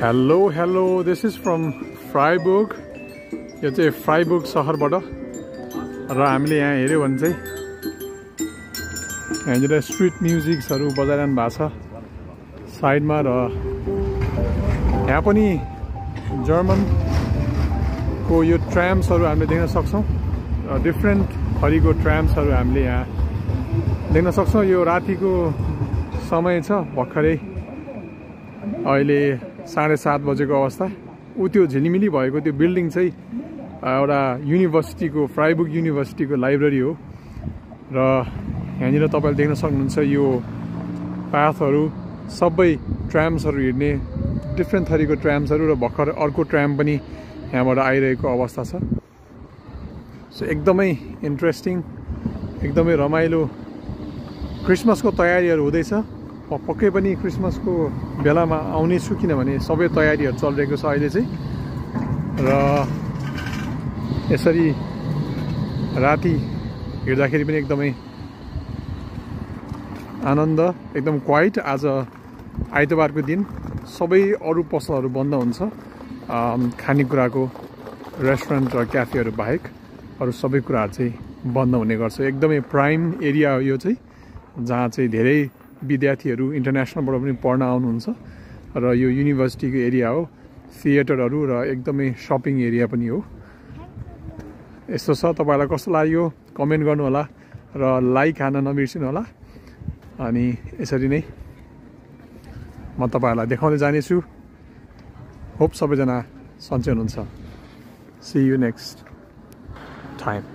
Hello, this is from Freiburg. यो चाहिँ फ्राइबुर्ग सहरबाट र हामीले यहाँ हेर्यो भने चाहिँ यहाँनिर स्ट्रिट म्युजिक्सहरू बजाइरहनु भएको छ साइडमा र यहाँ पनि जर्मनको यो ट्राम्सहरू हामीले देख्न सक्छौं र डिफ्रेन्ट थरीको ट्राम्सहरू हामीले यहाँ देख्न सक्छौं यो रातिको समय छ भर्खरै अहिले 7:30 बजेको अवस्था उ त्यो झिलिमिली भएको त्यो बिल्डिङ चाहिँ एउटा युनिभर्सिटीको फ्राइबुर्ग युनिभर्सिटीको लाइब्रेरी हो र यहाँनिर तपाईले देख्न सक्नुहुन्छ यो पाथहरू सबै ट्राम्सहरू हिड्ने डिफ्रेन्ट थरीको ट्राम्सहरू र भर्खर अर्को ट्राम पनि यहाँबाट आइरहेको अवस्था छ सो एकदमै इन्ट्रेस्टिङ एकदमै रमाइलो क्रिसमसको तयारीहरू हुँदैछ पक्कै पनि क्रिसमसको बेलामा आउने छु किनभने सबै तयारीहरू चलिरहेको छ अहिले चाहिँ र यसरी राति हिँड्दाखेरि पनि एकदमै आनन्द एकदम क्वाइट आज आइतबारको दिन सबै अरु पसलहरू बन्द हुन्छ खानेकुराको रेस्टुरेन्ट र क्याफेहरू बाहेक अरु सबै कुराहरू चाहिँ बन्द हुने गर्छ एकदमै प्राइम एरिया हो यो चाहिँ जहाँ चाहिँ धेरै विद्यार्थीहरू इन्टरनेसनलबाट पनि पढ्न आउनुहुन्छ र यो युनिभर्सिटीको एरिया हो थिएटरहरू र एकदमै शपिङ एरिया पनि हो यस्तो छ तपाईलाई कस्तो लाग्यो कमेन्ट गर्नु होला र लाइक हान्न नबिर्सिनु होला अनि यसरी नै म तपाईलाई देखाउँदै जाने छु होप सबैजना सन्चै हुनुहुन्छ सी यू नेक्स्ट टाइम